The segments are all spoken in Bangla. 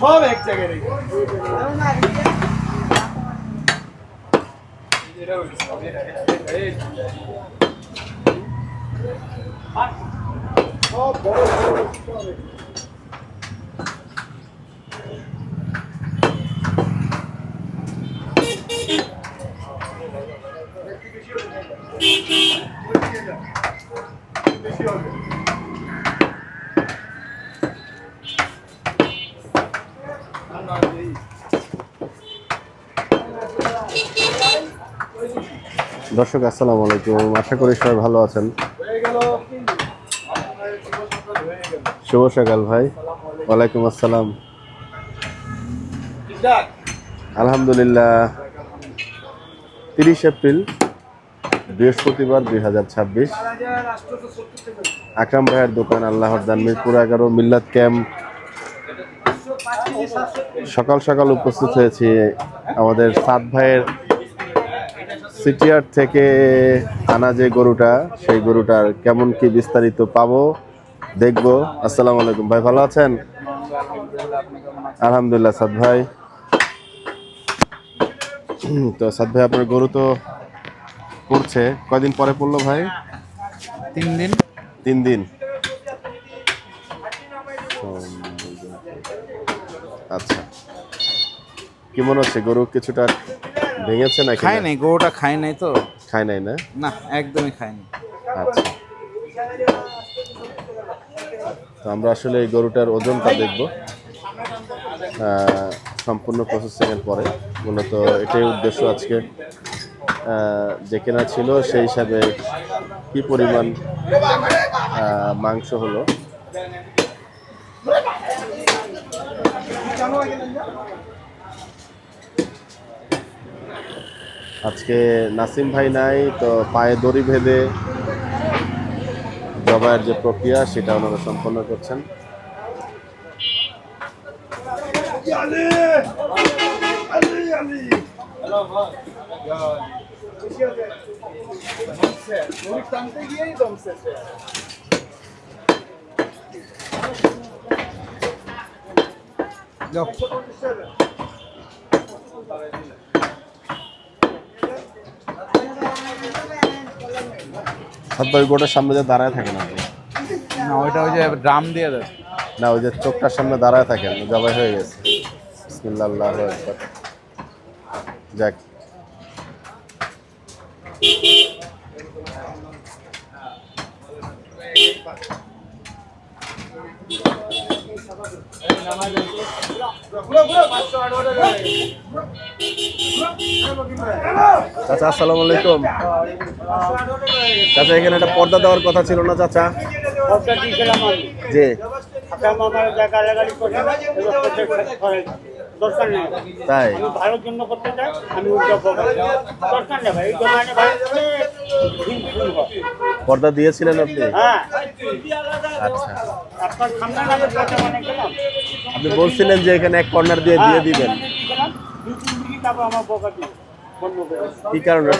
সব এক জায়গায় সব বড় বেশি হবে। দর্শক আসসালামু আলাইকুম, আশা করি সবাই ভালো আছেন। শুভ সকাল ভাই। ওয়ালাইকুম আসসালাম। আলহামদুলিল্লাহ, 30 এপ্রিল বৃহস্পতিবার 2026। আকরাম ভাইয়ের দোকান আল্লাহর দান, মিরপুর 11 মিল্লাত ক্যাম্প। সকাল সকাল উপস্থিত হয়েছি আমাদের সাদ ভাইয়ের সিটিআর থেকে আনা যে গরুটা, সেই গরুটার কেমন কি বিস্তারিত পাবো, দেখবো। আসসালামু আলাইকুম ভাই, ভালো আছেন? আলহামদুলিল্লাহ সাদ ভাই। তো সাদ ভাই, আপনার গরু তো পড়ছে, কয়দিন পরে পড়লো ভাই? 3 দিন। 3 দিন। আচ্ছা, কি মনে হচ্ছে গরু কিছুটা ভেঙেছে নাকি? খায় নাই, গরুটা খায় নাই তো। খায় নাই না? না, একদমই খায়নি। আচ্ছা, তো আমরা আসলে এই গরুটার ওজনটা দেখব সম্পূর্ণ প্রসেসিংয়ের পরে। মূলত এটাই উদ্দেশ্য আজকে, যে কেনা ছিল সেই হিসাবে কি পরিমাণ মাংস হলো। আজকে নাসিম ভাই নাই, তো পায়ে দড়ি বেঁধে জবাইয়ের যে প্রক্রিয়া সেটা ওনারা সম্পন্ন করছেন। ওই গোটার সামনে যে দাঁড়ায় থাকেন আপনি? না, ওইটা ওই যে ড্রাম দিয়ে দেয় না, ওই যে চোখটার সামনে দাঁড়ায় থাকেন, জবাই হয়ে গেছে। বিসমিল্লাহ, আল্লাহু আকবার। যাক, চাচা আসসালামু আলাইকুম। চাচা, এখানে একটা পর্দা দেওয়ার কথা ছিল না চাচা? জি, তাই ভালোর জন্য করতে চাই, আমি দরকার নেই ভাই। পর্দা দিয়েছিলেন আপনি? হ্যাঁ, আচ্ছা, আপনার সামনে নামে কথা মানে গেলাম। আপনি বলছিলেন যে এখানে এক কর্নার দিয়ে দিবেন। 2-3 দিনই তারপর আমার বকা দিয়ে বন্ধ করে। কি কারণে?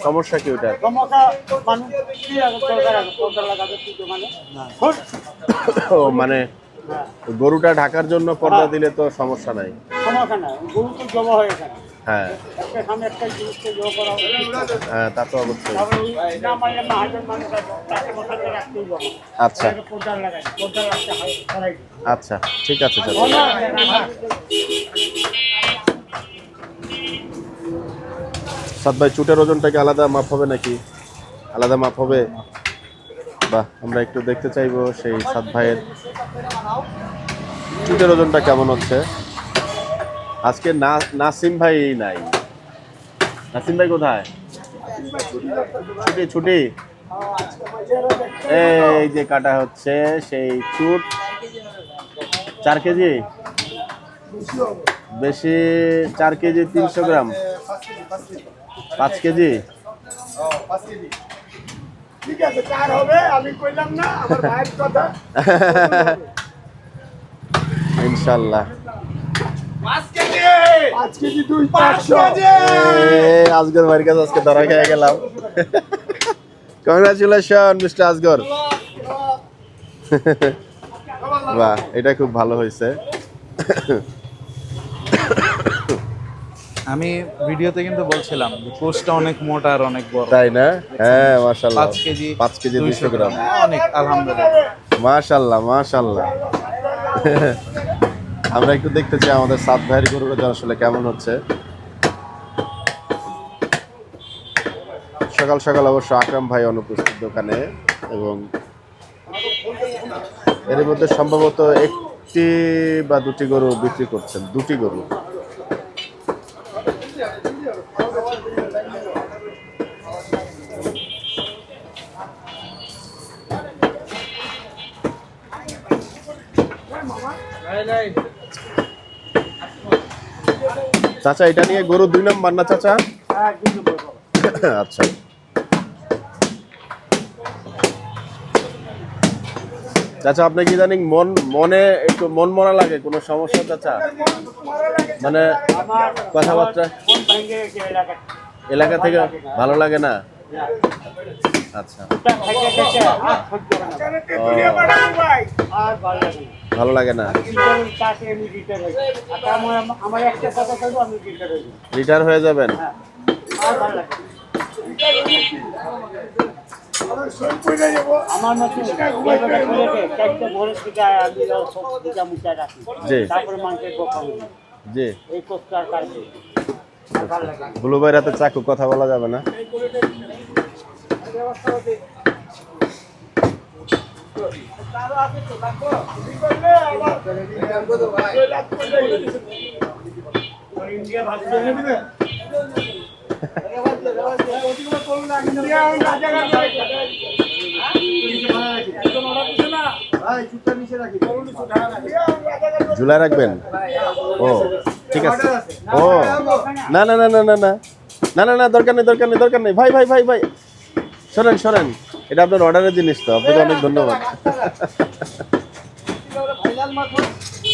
সমস্যা কি ওটা? সমস্যা মানুষ কি দরকার লাগাবে কি দোকানে? ও মানে গরুটা ঢাকার জন্য পর্দা দিলে তো সমস্যা নাই। সমস্যা নাই, গরু তো জমা হয়ে গেছে। হ্যাঁ একটা সামনে একটা জিনিসকে জমা করা উচিত। হ্যাঁ, তা তো অবশ্যই। তারপরে ওই না মারলে মাহাজন মানুষ আছে, তাকে বসাতে রাখতেই হবে। আচ্ছা পর্দা লাগাই, পর্দা রাখতে হয়। আচ্ছা, ঠিক আছে চাচা। সাদ ভাই, চুটের ওজনটা কি আলাদা মাপ হবে নাকি? আলাদা মাপ হবে? বাহ, আমরা একটু দেখতে চাইবো সেই সাত ভাইয়ের চুটের ওজনটা কেমন হচ্ছে। আজকে নাসিম ভাই নাই। নাসিম ভাই কোথায়? ছুটি ছুটি। এই যে কাটা হচ্ছে সেই চুট। 4 কেজি বেশি, 4 কেজি 300 গ্রাম, 5 কেজি। ঠিক আছে, 4 হবে, আমি কইলাম না আমার ভাইয়ের কথা। ইনশাআল্লাহ 5 কেজি 500। আজগর ভাইয়ের কাছে আজকে ধরা খেয়ে গেলাম। Congratulation mister Asghar. বাহ, এটা খুব ভালো হয়েছে। আমি ভিডিওতে কিন্তু বলছিলাম যে পোস্টটা অনেক মোটা আর অনেক বড়, তাই না? হ্যাঁ, মাশাআল্লাহ। 5 কেজি 200 গ্রাম। অনেক, আলহামদুলিল্লাহ। মাশাআল্লাহ মাশাআল্লাহ। আমরা একটু দেখতে চাই আমাদের সাত ভাইয়ের গরুটা আসলে কেমন হচ্ছে। সকাল সকাল অবশ্য আকরাম ভাই অনুপস্থিত দোকানে, এবং এর মধ্যে সম্ভবত একটি বা দুটি গরু বিক্রি করছেন, দুটি গরু। চাচা, এটা নিয়ে গরু 2 নম্বর না চাচা? আচ্ছা, চাচা আপনি কি জানেন মনে একটু মন মরা লাগে, কোনো সমস্যা চাচা? মানে কথাবার্তা এলাকা থেকে ভালো লাগে না? আচ্ছা, ভালো লাগে না। রিটায়ার হয়ে যাবেন? আমার মতো তারপরে মানুষের জি, এই কষ্ট আর কারণে বুলু ভাই রাতে চাকু, কথা বলা যাবে না। ঝুলা রাখবেন? ও ঠিক আছে। ও না না না না না না না না না, দরকার নেই দরকার নেই দরকার নেই। ভাই ভাই ভাই ভাই শোনেন শোনেন, এটা আপনার অর্ডারের জিনিস তো, আপনাকে অনেক ধন্যবাদ।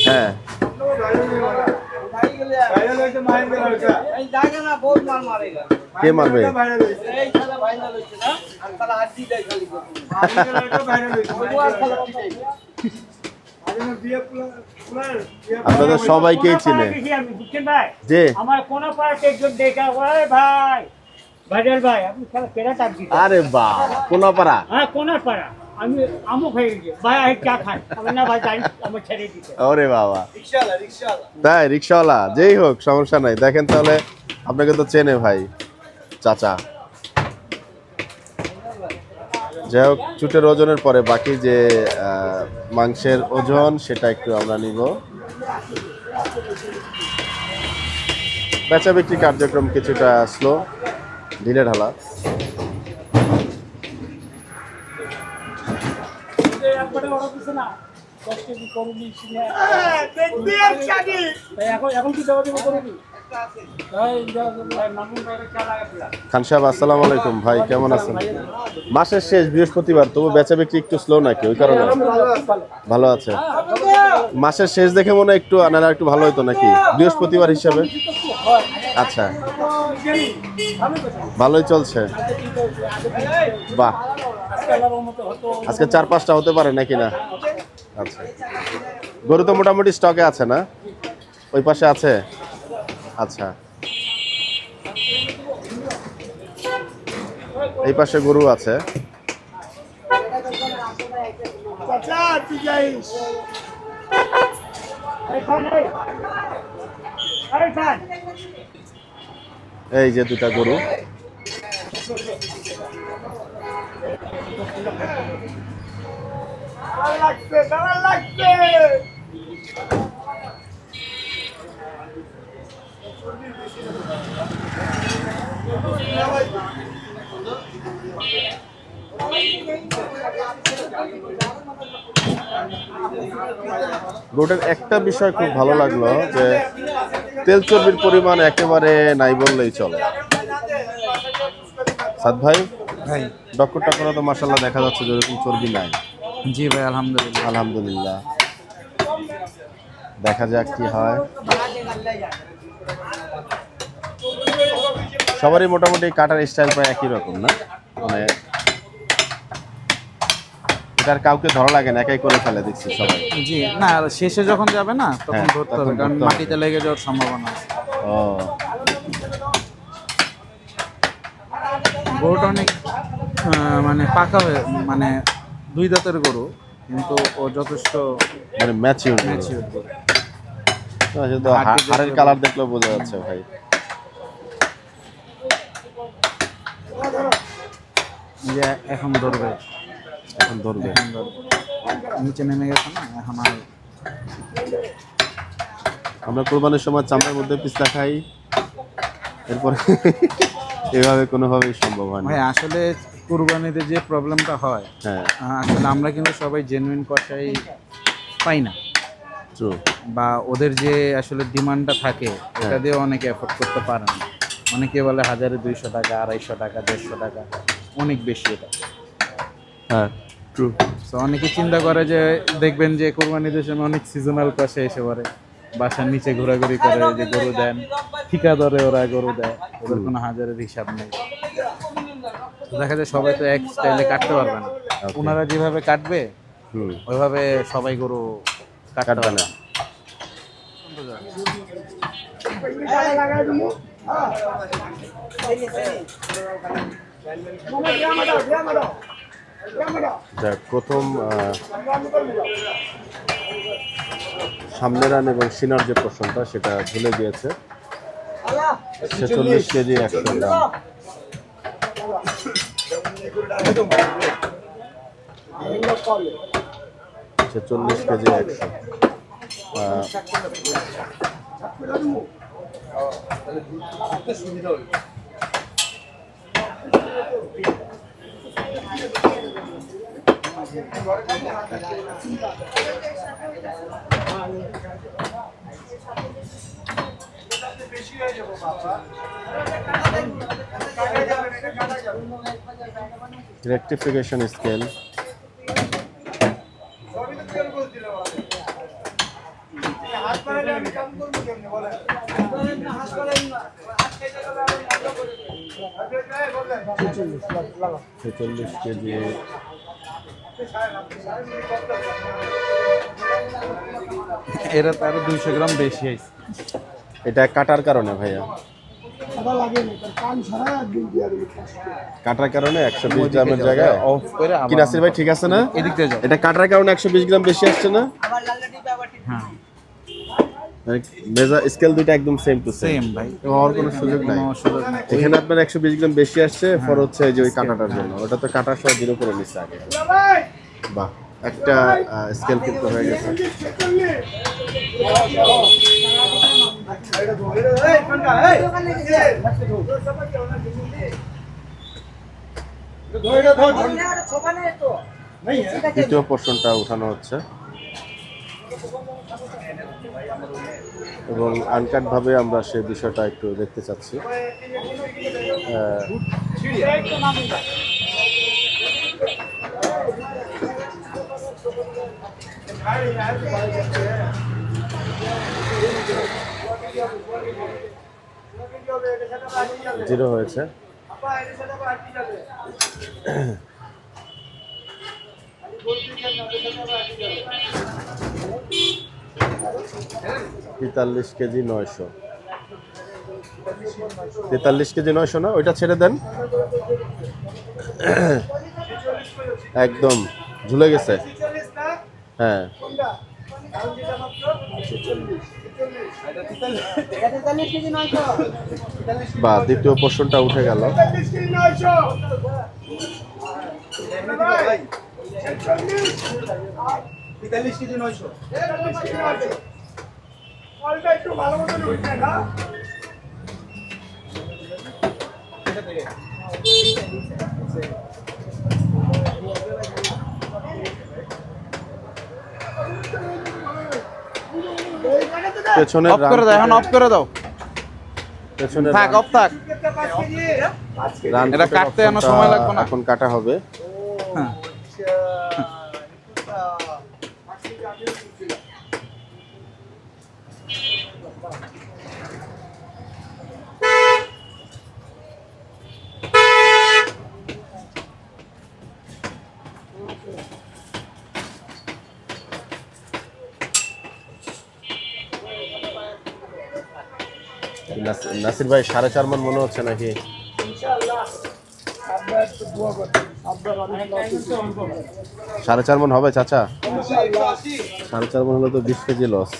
হ্যাঁ, কে মারবে? আপনাদের সবাইকেই চিনে। জি, আমার কোন পার্টি একজন দেখা ভাই ভাই ভাইরাল ভাই, আপনি খেলা কেনা টাক দিতে। আরে বাহ, কোনাপাড়া। হ্যাঁ, কোনার পাড়া। আমি আমুক হয়ে গেছি ভাই, আই চা খাই। আমি না ভাই জানি আমার ছেড়ে দিতে। ওরে বাবা, তাই রিক্সাওয়ালা যেই হোক সমস্যা নাই। দেখেন তাহলে আপনাকে তো চেনে ভাই চাচা। যাই হোক, চুটের ওজনের পরে বাকি যে মাংসের ওজন সেটা একটু আমরা নিব। বেচা বিক্রি কার্যক্রম কিছুটা স্লো, ঢিলে ঢালা। এখন কি দেওয়া দেবো করবি? খান সাহেব আসসালামু আলাইকুম। ভাই কেমন আছেন? মাসের শেষ বৃহস্পতিবার, তবু বেচা বিক্রি একটু স্লো নাকি? ওই কারণে ভালো আছে। মাসের শেষ দেখে মনে হয় একটু আনারা একটু ভালো হতো নাকি বৃহস্পতিবার হিসাবে? আচ্ছা, ভালোই চলছে। বাহ, আজকে 4-5টা হতে পারে নাকি না? আচ্ছা, গরু তো মোটামুটি স্টকে আছে না? ওই পাশে আছে? আচ্ছা, এই পাশে গরু আছে। এই যে 2টা গরু। গরুটার একটা বিষয় খুব ভালো লাগলো যে তেল চর্বির পরিমাণ একেবারে নাই বললেই চলে। সাদ ভাই, ভাই ডক্টরটা করে তো মাশাআল্লাহ দেখা যাচ্ছে যে এরকম চর্বি নাই। জি ভাই, আলহামদুলিল্লাহ। আলহামদুলিল্লাহ, দেখা যাক কি হয়। সবারই মোটামুটি কাটার স্টাইল প্রায় একই রকম না, মানে এটার কাউকে ধরা লাগে না, একাই করে ফেলে দেখছি সবাই। জি না, শেষে যখন যাবে না তখন হ্যাঁ, ধরতে তখন হবে, কারণ ধরতে হবে। মাটিতে লেগে যাওয়ার সম্ভাবনা আছে। ও গরুটা অনেক মানে পাকা হয়ে, মানে 2 দাঁতের গরু, কিন্তু ও যথেষ্ট মানে ম্যাচিউর ম্যাচিউর গরু। তো হাড়ের কালার দেখলেও বোঝা যাচ্ছে ভাই। যে এখন ধরবে, এখন ধরবে। এখন ধরবে। নিচে নেমে গেছে না, এখন আর আমরা কোরবানির সময় চামড়ার মধ্যে পিছলা খাই, এরপরে এভাবে কোনোভাবেই সম্ভব হয় না। ভাই আসলে কুরবানিতে যে প্রবলেমটা হয়, হ্যাঁ, আসলে আমরা কিন্তু সবাই জেনুইন কষাই পাই না, ট্রু। বা ওদের যে আসলে ডিমান্ডটা থাকে ওটা দিয়ে অনেকে এফোর্ড করতে পারে না। অনেকে বলে 1200 টাকা, 250 টাকা, 150 টাকা, অনেক বেশি এটা। হ্যাঁ, ট্রু। তো অনেকে চিন্তা করে যে, দেখবেন যে কোরবানিদের সময় অনেক সিজনাল কষে এসে পড়ে, বাসার নিচে ঘোরাঘুরি করে, যে গরু দেন, ঠিকা ধরে ওরা গরু দেয়, ওদের কোনো হাজারের হিসাব নেই। তো দেখা যায় সবাই তো এক স্টাইলে কাটতে পারবে না, ওনারা যেভাবে কাটবে ওইভাবে সবাই গরু কাটতে কাটবে পারবে না। না। যাক, প্রথম সামনের রান এবং সিনার যে প্রশ্নটা সেটা ভুলে গিয়েছে। 46 কেজি 100 গ্রাম। আচ্ছা, 40 কেজি 100। রেকটিফিকেশন স্কেল, ছেচল্লিশ কেজি। এরা তো আরো 200 গ্রাম বেশি হয়েছে। এটা কাটার কারণে ভাইয়া, কাটার কারণে 120 গ্রামের জায়গায় অফ করে আবার কি নাসির ভাই ঠিক আছে না? এদিক দিয়ে যাও। এটা কাটার কারণে 120 গ্রাম বেশি আসছে না? হ্যাঁ, মেজা স্কেল দুইটা একদম সেম টু সেম সেম ভাই, হওয়ার কোনো সুযোগ নাই। কোনো সুযোগ নেই। এখানে আপনার 120 গ্রাম বেশি আসছে, ফর হচ্ছে যে ওই কাটাটার জন্য। ওটা তো কাটার সহ 0 করে নিচ্ছে আগে। বাহ, একটা স্কেল কিন্তু হয়ে গেছে। দ্বিতীয় পোর্শনটা উঠানো হচ্ছে এবং আনকাট ভাবে আমরা সেই বিষয়টা একটু দেখতে চাচ্ছি। জিরো হয়েছে। তেতাল্লিশ কেজি 900। 43 কেজি 900 না, ওইটা ছেড়ে দেন। একদম ঝুলে গেছে। হ্যাঁ, বা দ্বিতীয় পোর্শনটা উঠে গেল। পেছনের অফ করে দাও, এখন অফ করে দাও। পেছনের থাক, অফ থাক। রান এটা কাটতে এখনো সময় লাগবে না। এখন কাটা হবে। হ্যাঁ। নাসির ভাই 4.5 মণ মনে হচ্ছে নাকি? সাড়ে 4 মণ হবে চাচা? 4.5 মণ হলে তো 20 কেজি লস।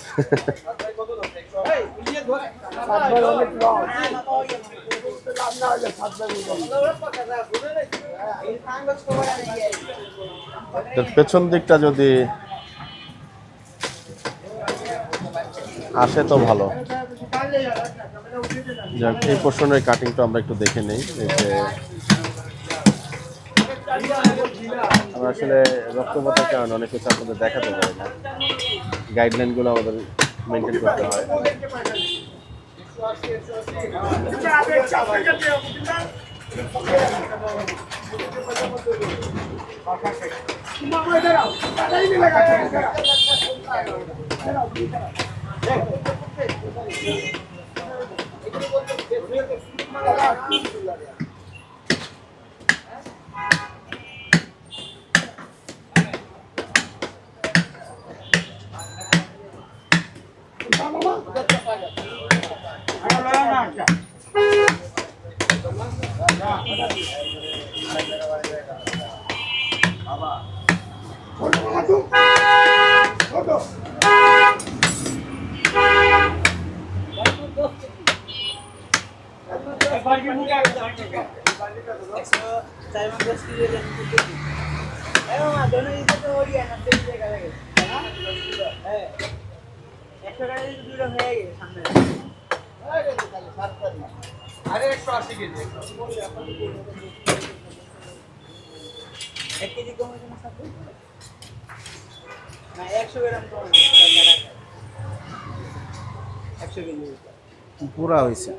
পেছন দিকটা যদি আসে তো ভালো। যাক, এই পোর্শনের কাটিংটা আমরা একটু দেখে নেই। এই যে আমরা আসলে রক্তপাতের কারণে অনেক কিছু আপনাদের দেখাতে পারি না, গাইডলাইনগুলো আমাদের মেনটেন করতে হয়। পুরা হয়েছে।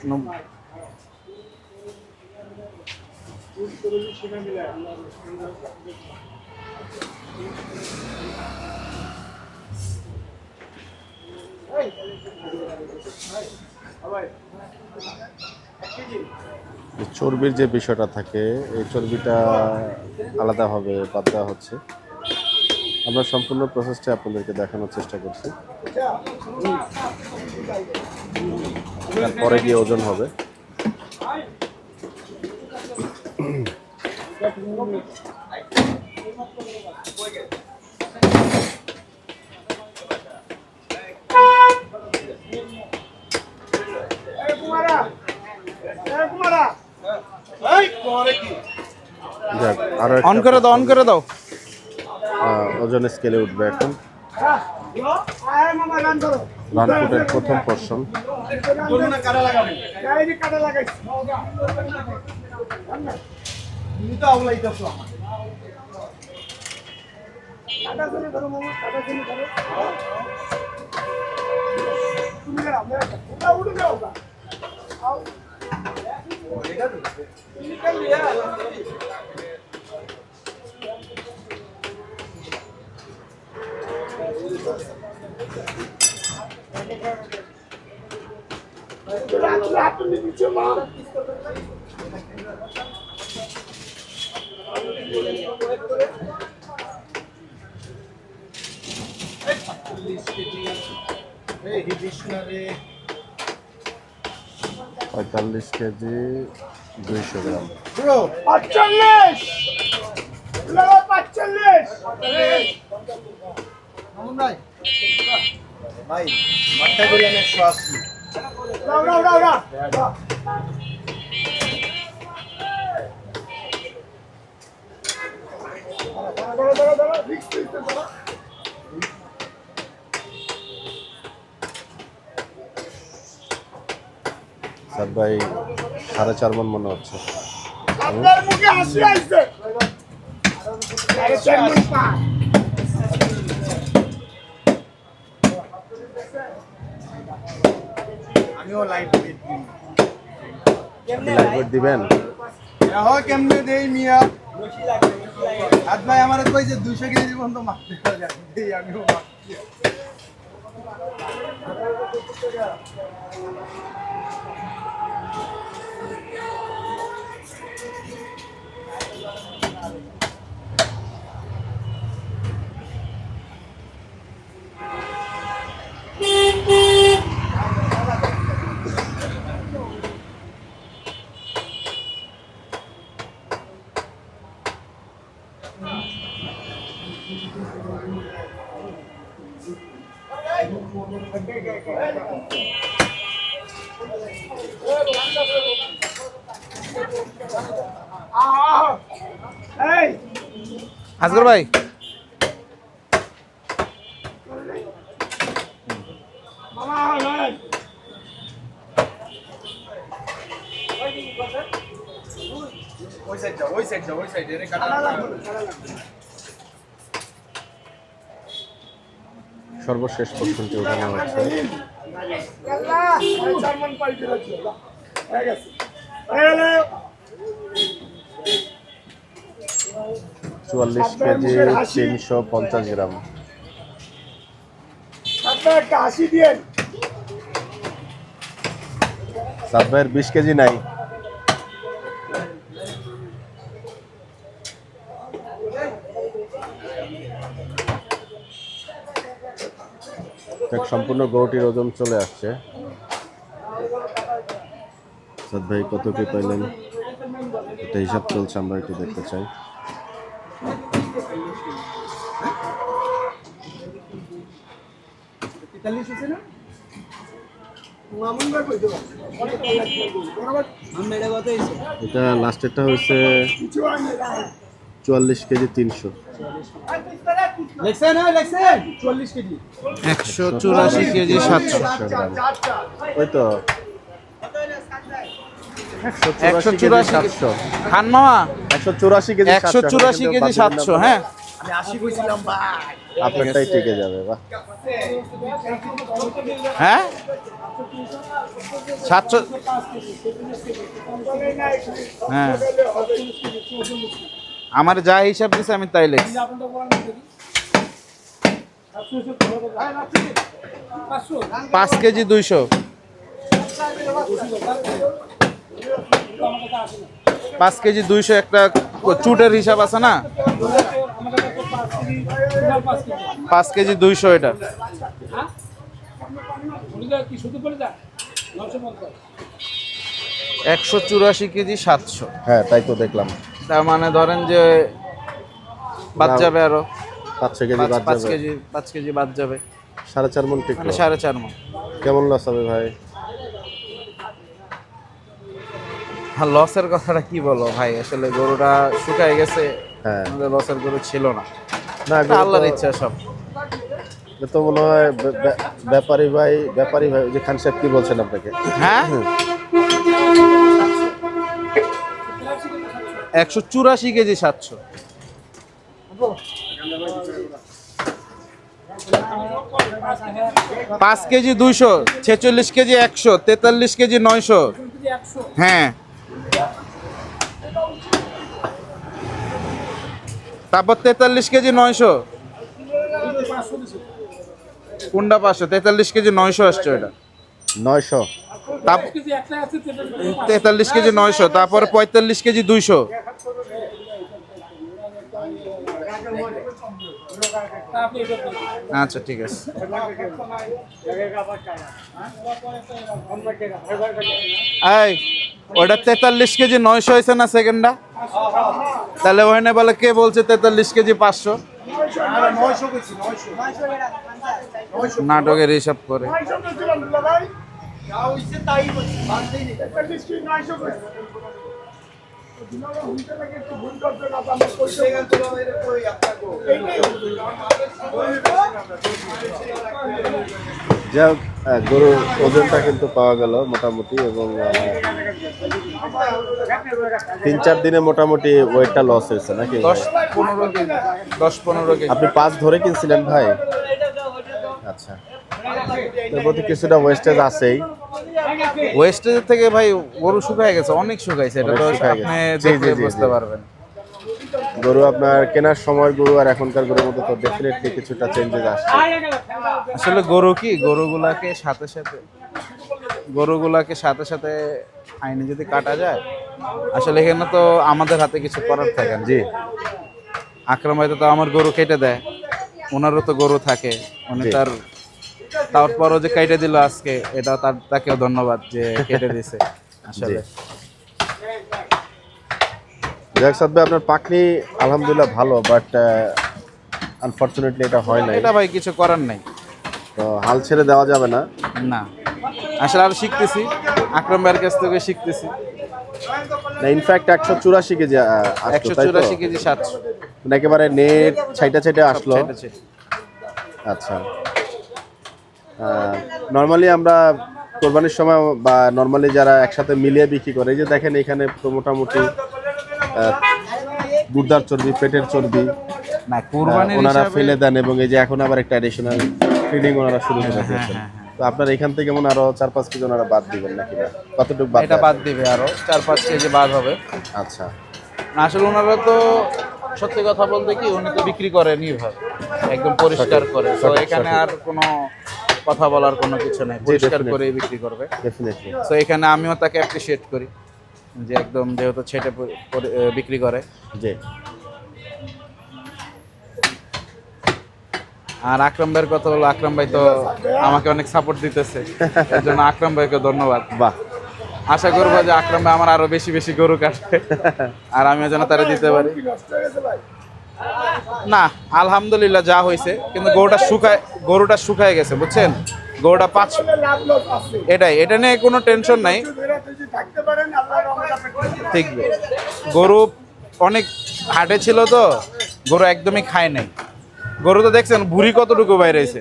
চর্বির যে বিষয়টা থাকে, এই চর্বিটা আলাদাভাবে বাদ দেওয়া হচ্ছে। আমরা সম্পূর্ণ প্রসেসটা আপনাদেরকে দেখানোর চেষ্টা করছি। তারপরে গিয়ে ওজন হবে। যাক, আরো অন করে দাও, অন করে দাও। ওজন স্কেলে উঠবে এখন। রানপুটের প্রথম পোর্শন। পঁয়তাল্লিশ কেজি 200 গ্রাম। 45 ভাই মাঠটা বললেন 180। সাদ ভাই 4.5 মণ মনে হচ্ছে। আপনার মুখে হাসি আসছে 4.5 মণ পাঁচ। আমিও লাইট ওয়েট দিই। লাইভ ওয়েট দিবেন? দেখো কেমনে দেই মিয়া। হাত ভাই আমারে কইছে 200 কেজি পর্যন্ত মারতে হবে। দেই আমিও মারছি। এই আজগর ভাই মামা হয় ওই সাইড যাও, ওই সাইড যাও, ওই সাইডে রে কাটা। সর্বশেষ পর্যন্ত উঠানো হচ্ছে। আল্লাহ 4 মণ পাই দিল হয়ে গেছে হয়ে গেল 44 কেজি 350 গ্রাম। আপনার একটা হাসি দিয়েন। সাদ ভাইয়ের 20 কেজি নাই। দেখ সম্পূর্ণ গরুটির ওজন চলে আসছে। সাদ ভাই কত কি পাইলেন এটা হিসাব চলছে, আমরা একটু দেখতে চাই। এটা লাস্টেরটা হয়েছে 44 কেজি 300। লেখছেন হ্যাঁ লেখছেন 44 কেজি 184 কেজি 700। ওই তো 184 700। খান মামা 184 কেজি 184 কেজি 700। হ্যাঁ আমি 80 কইছিলাম ভাই আপনারটাই টিকে যাবে। বাহ, হ্যাঁ 700। হ্যাঁ আমার যা হিসাব দিছে আমি তাই লিখছি। 5 কেজি 200। 5 কেজি 200 একটা চুটের হিসাব আছে না? 5 কেজি 200 এটা। 184 কেজি 700। হ্যাঁ তাই তো দেখলাম। তার মানে ধরেন যে বাদ যাবে আরো 5 কেজি বাদ 5 যাবে। কেজি 5 কেজি বাদ যাবে 4.5 মণ টিকলো। মানে 4.5 মণ। কেমন লস হবে ভাই? হ্যাঁ লসের কথাটা কি বলো ভাই, আসলে গরুটা শুকায় গেছে। হ্যাঁ আমাদের লসের গরু ছিল না, না এটা আল্লাহর ইচ্ছা সব। এটা তো মনে হয় ব্যাপারী ভাই যে খান সাহেব কি বলছেন আপনাকে? হ্যাঁ 184 কেজি 700। 5 KG 200, 46 KG 100, 43 KG 900। হ্যাঁ তারপর 43 কেজি 900। কোনটা 500? 43 কেজি 900 আসছে ওটা। 900। 43 কেজি 900, তারপরে 45 কেজি 200। আচ্ছা ঠিক আছে। এই ওটা 43 কেজি 900 হয়েছে না সেকেন্ডটা? তাহলে ওখানে বলে কে বলছে 43 কেজি 500? 900 কইছি 900 নাটকের হিসাব করে। যা হইছে তাই কইছি বাদ দেই নি 43 কি 900 কইছে দিনারা হুনতে লাগে একটু ভুল করছে না, আমরা কইতে যাই হোক, গরুর ওজনটা কিন্তু পাওয়া গেল মোটামুটি, এবং 3-4 দিনে মোটামুটি ওয়েটটা লস হয়েছে নাকি? 10-15 কেজি 10-15 কেজি। আপনি 5 ধরে কিনছিলেন ভাই? আচ্ছা, এর প্রতি কিছুটা ওয়েস্টেজ আছেই। ওয়েস্টেজ থেকে ভাই গরু শুকায় গেছে, অনেক শুকাইছে, এটা তো অনেক শুকায় গেছে। আপনি জি, জি, দেখলে জি, বুঝতে জি। পারবেন। গরু আপনার কেনার সময় গরু আর এখনকার গরুর মধ্যে তো ডেফিনেটলি কিছুটা চেঞ্জেস আসছে। আসলে গরু কি গরুগুলাকে সাথে সাথে আইনে যদি কাটা যায়, আসলে এখানে তো আমাদের হাতে কিছু করার থাকে না। জি আকরাম ভাই তো আমার গরু কেটে দেয়, ওনারও তো গরু থাকে, উনি জি। তারপরও যে কেটে দিল আজকে, এটা তাকেও ধন্যবাদ যে কেটে দিছে আসলে। যাক সাদ ভাই, আপনার পাখনি আলহামদুলিল্লাহ ভালো, বাট আনফরচুনেটলি এটা হয় নাই। এটা ভাই কিছু করার নাই, তো হাল ছেড়ে দেওয়া যাবে না। না আসলে আর শিখতেছি, আকরাম ভাইয়ের কাছ থেকে শিখতেছি। না, ইনফ্যাক্ট 184 কেজি আসলো, তাই তো? 184 কেজি 700 মানে একেবারে নেট ছাইটা ছাইটা আসলো। ছেটেছে। আচ্ছা, নর্মালি আমরা কোরবানির সময় বা নর্মালি যারা একসাথে মিলিয়ে বিক্রি করে, এই যে দেখেন এখানে তো মোটামুটি গুর্দার চর্বি, পেটের চর্বি না কুরবানির ওনারা হিসাবে ফেলে দেন, এবং এই যে এখন আবার একটা অ্যাডিশনাল ফিডিং ওনারা শুরু করে দিয়েছেন। তো আপনার এখান থেকে মনে আরো 4-5 কেজি ওনারা বাদ দিবেন নাকি? না, কতটুকু বাদ এটা দেয়? বাদ দিবে, আরো 4-5 কেজি বাদ হবে। আচ্ছা, না, আসলে ওনারা তো সত্যি কথা বলতে কি, উনি তো বিক্রি করে নির্ভর, একদম পরিষ্কার করে, তো সঠিক, এখানে সঠিক। আর কোনো কথা বলার কোনো কিছু নেই, পরিষ্কার definitely. করেই বিক্রি করবে। ডেফিনেটলি। তো এখানে আমিও তাকে অ্যাপ্রিশিয়েট করি যে একদম যেহেতু ছেটে বিক্রি করে। জি, আর আকরাম ভাইয়ের কথা হলো, আকরাম ভাই তো আমাকে অনেক সাপোর্ট দিতেছে, এর জন্য আকরাম ভাইকে ধন্যবাদ। বাহ, আশা করবো যে আকরাম ভাই আমার আরো বেশি বেশি গরু কাটবে, আর আমিও যেন তারা দিতে পারি। কি নষ্ট হয়ে গেছে ভাই? না আলহামদুলিল্লাহ যা হয়েছে, কিন্তু গরুটা শুকায় গেছে, বুঝছেন? গরুটা লাভ লস আছে, এটা নিয়ে কোনো টেনশন নাই, ধরে যদি থাকতে পারেন আল্লাহর রহমতে আপনি ঠিক। গরু অনেক হাটে ছিল তো, গরু একদমই খায় নাই। গরু তো দেখছেন ভুঁড়ি কতটুকু বাইরে হয়েছে,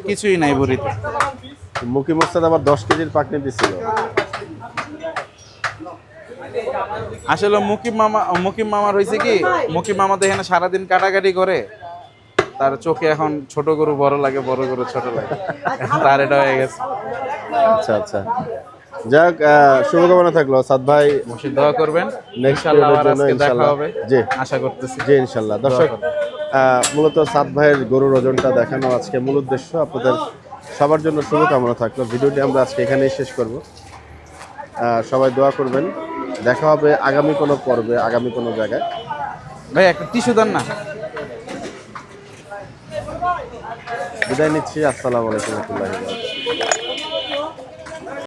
কিছুই নাই ভুঁড়িতে। মুকি মোস্তাদ আবার 10 কেজির পাকনি দিছিল। আসলে মুকিম মামার হয়েছে কি, মুকিম মামা তো এখানে সারাদিন কাটাকাটি করে, তার চোখে এখন ছোট গরু বড় লাগে, বড় গরু ছোট লাগে, তার এটা হয়ে গেছে। আচ্ছা আচ্ছা, যাক, শুভকামনা থাকলো সাদ ভাই, অবশ্যই দোয়া করবেন, নেক্সট ইনশাআল্লাহ আবার জন্য আজকে দেখা ইনশাআল্লাহ। হবে, জি আশা করতেছি। জি, ইনশাল্লাহ। দর্শক, মূলত সাদ ভাইয়ের গরুর ওজনটা দেখানো আজকে মূল উদ্দেশ্য। আপনাদের সবার জন্য শুভকামনা থাকলো। ভিডিওটি আমরা আজকে এখানেই শেষ করব। সবাই দোয়া করবেন। দেখা হবে আগামী কোনো পর্বে, আগামী কোনো জায়গায়। ভাই একটা টিস্যু দেন না। বিদায় নিচ্ছি। আসসালামু আলাইকুম ওয়া রাহমাতুল্লাহি ওয়া বারাকাতুহু।